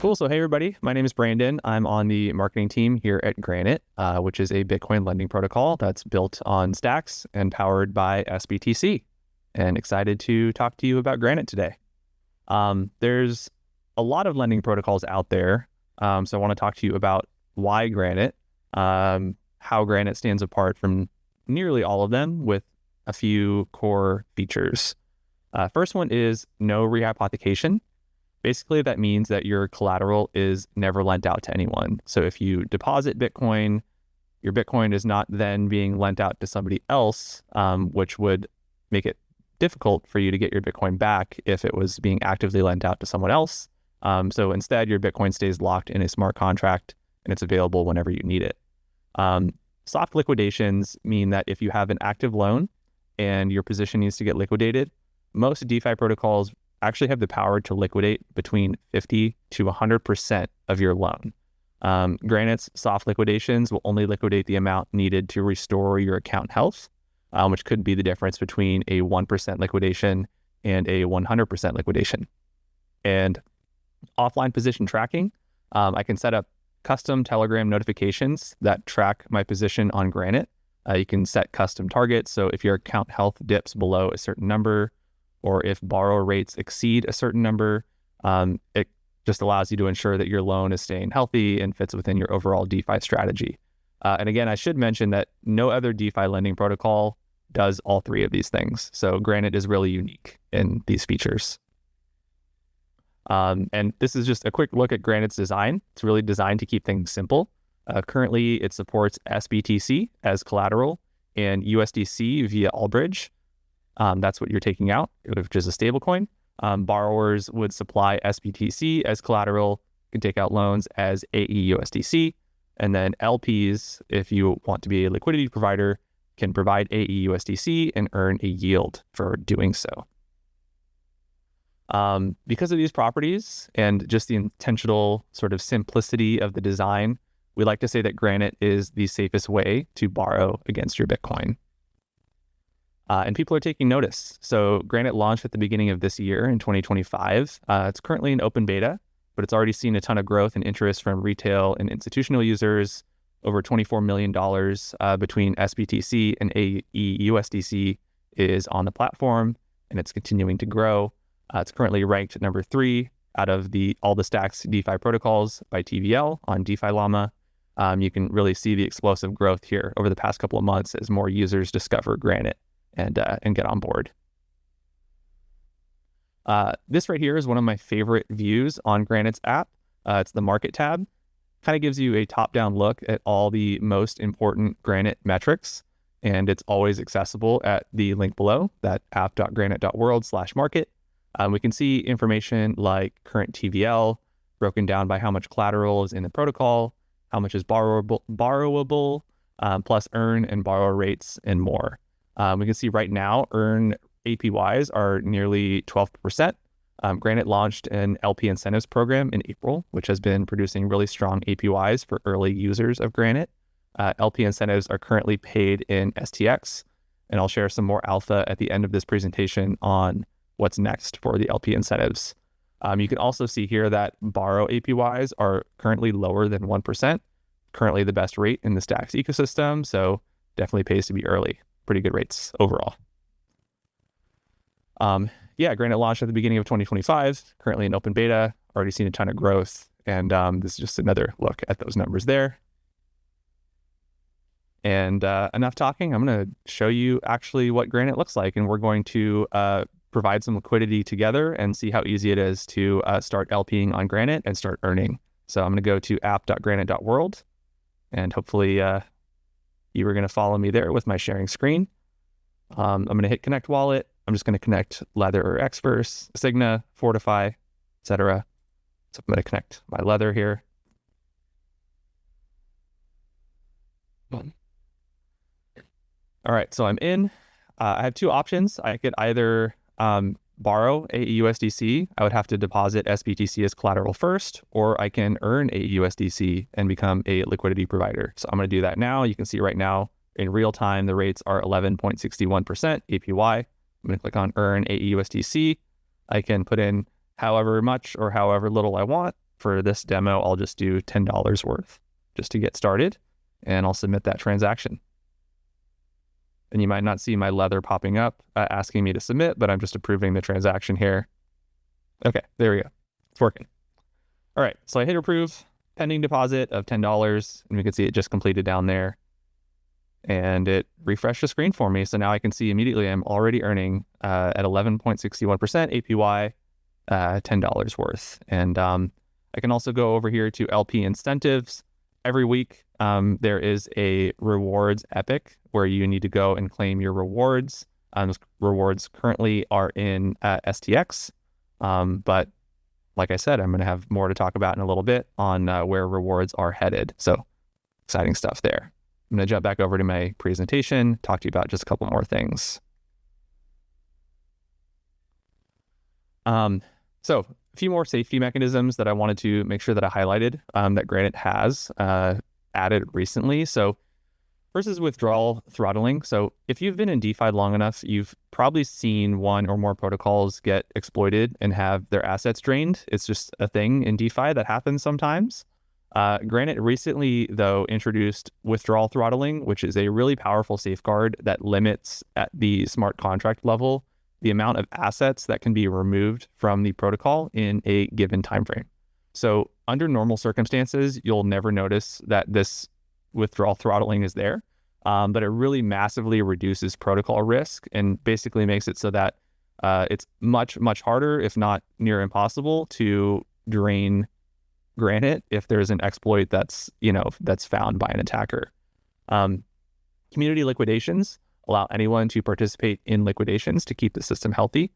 Cool. So, hey, everybody. My name is Brandon. I'm on the marketing team here at Granite, which is a Bitcoin lending protocol that's built on stacks and powered by SBTC. And excited to talk to you about Granite today. There's a lot of lending protocols out there. So I want to talk to you about why Granite, how Granite stands apart from nearly all of them with a few core features. First one is no rehypothecation. Basically, that means that your collateral is never lent out to anyone. So if you deposit Bitcoin, your Bitcoin is not then being lent out to somebody else, which would make it difficult for you to get your Bitcoin back if it was being actively lent out to someone else. So instead, your Bitcoin stays locked in a smart contract and it's available whenever you need it. Soft liquidations mean that if you have an active loan and your position needs to get liquidated, most DeFi protocols actually have the power to liquidate between 50 to 100% of your loan. Granite's soft liquidations will only liquidate the amount needed to restore your account health, which could be the difference between a 1% liquidation and a 100% liquidation. And offline position tracking, I can set up custom Telegram notifications that track my position on Granite. You can set custom targets. So if your account health dips below a certain number, or if borrower rates exceed a certain number, it just allows you to ensure that your loan is staying healthy and fits within your overall DeFi strategy. And again, I should mention that no other DeFi lending protocol does all three of these things. So Granite is really unique in these features. And this is just a quick look at Granite's design. It's really designed to keep things simple. Currently, it supports SBTC as collateral and USDC via Allbridge. That's what you're taking out, which is a stablecoin. Borrowers would supply SBTC as collateral, can take out loans as AEUSDC, and then LPs, if you want to be a liquidity provider, can provide AEUSDC and earn a yield for doing so. Because of these properties and just the intentional sort of simplicity of the design, we like to say that Granite is the safest way to borrow against your Bitcoin. And people are taking notice. So Granite launched at the beginning of this year in 2025. It's currently in open beta, but it's already seen a ton of growth and interest from retail and institutional users. Over $24 million between SBTC and AEUSDC is on the platform, and it's continuing to grow. It's currently ranked number 3 out of all the stacks DeFi protocols by TVL on DeFi Llama. You can really see the explosive growth here over the past couple of months as more users discover Granite and get on board. This right here is one of my favorite views on Granite's app. It's the market tab. Kind of gives you a top-down look at all the most important Granite metrics, and it's always accessible at the link below, that app.granite.world/market. We can see information like current TVL, broken down by how much collateral is in the protocol, how much is borrowable, plus earn and borrow rates, and more. We can see right now, earn APYs are nearly 12%. Granite launched an LP incentives program in April, which has been producing really strong APYs for early users of Granite. LP incentives are currently paid in STX, and I'll share some more alpha at the end of this presentation on what's next for the LP incentives. You can also see here that borrow APYs are currently lower than 1%, currently the best rate in the Stacks ecosystem, so definitely pays to be early. Pretty good rates overall. Granite launched at the beginning of 2025, currently in open beta, already seen a ton of growth, and this is just another look at those numbers there. And enough talking, I'm going to show you actually what Granite looks like, and we're going to provide some liquidity together and see how easy it is to start LPing on Granite and start earning. So I'm going to go to app.granite.world, and hopefully you are going to follow me there with my sharing screen. I'm going to hit connect wallet. I'm just going to connect Lather or Xverse, Signa, Fortify, etc. So I'm going to connect my Lather here. All right, so I'm in. I have two options. I could either borrow AEUSDC. I would have to deposit SBTC as collateral first, or I can earn AEUSDC and become a liquidity provider. So I'm going to do that now. You can see right now in real time, the rates are 11.61% APY. I'm going to click on earn AEUSDC. I can put in however much or however little I want. for this demo, I'll just do $10 worth just to get started, and I'll submit that transaction. And you might not see my leather popping up asking me to submit, but I'm just approving the transaction here. Okay, there we go. It's working. All right, so I hit approve, pending deposit of $10, and we can see it just completed down there. And it refreshed the screen for me. So now I can see immediately I'm already earning at 11.61% APY, $10 worth. And I can also go over here to LP incentives. Every week, there is a rewards epic where you need to go and claim your rewards. Those rewards currently are in STX, but like I said, I'm going to have more to talk about in a little bit on where rewards are headed. So exciting stuff there. I'm going to jump back over to my presentation, talk to you about just a couple more things. So a few more safety mechanisms that I wanted to make sure that I highlighted that Granite has added recently. So first is withdrawal throttling. So if you've been in DeFi long enough, you've probably seen one or more protocols get exploited and have their assets drained. It's just a thing in DeFi that happens sometimes. Granite recently, though, introduced withdrawal throttling, which is a really powerful safeguard that limits at the smart contract level the amount of assets that can be removed from the protocol in a given time frame. So under normal circumstances, you'll never notice that this withdrawal throttling is there, but it really massively reduces protocol risk and basically makes it so that it's much, much harder, if not near impossible, to drain Granite if there's an exploit that's found by an attacker. Community liquidations allow anyone to participate in liquidations to keep the system healthy.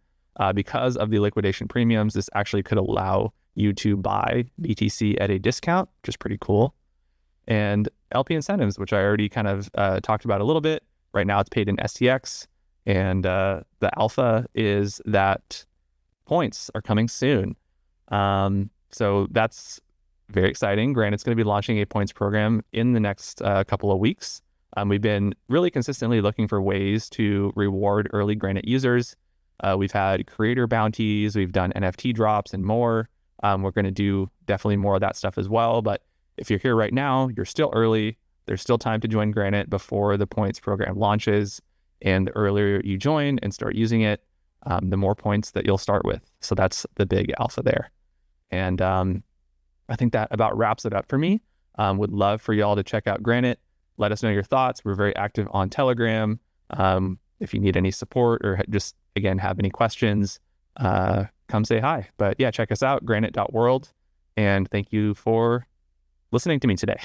Because of the liquidation premiums, this actually could allow you to buy BTC at a discount, which is pretty cool. And LP incentives, which I already kind of talked about a little bit. Right now it's paid in STX, and the alpha is that points are coming soon. So that's very exciting. Granite's going to be launching a points program in the next couple of weeks. We've been really consistently looking for ways to reward early Granite users. We've had creator bounties, we've done NFT drops and more. We're going to do definitely more of that stuff as well. But if you're here right now, you're still early. There's still time to join Granite before the points program launches. And the earlier you join and start using it, the more points that you'll start with. So that's the big alpha there. And I think that about wraps it up for me. Would love for y'all to check out Granite. Let us know your thoughts. We're very active on Telegram. If you need any support or just, again, have any questions, come say hi. But yeah, check us out, granite.world. And thank you for listening to me today.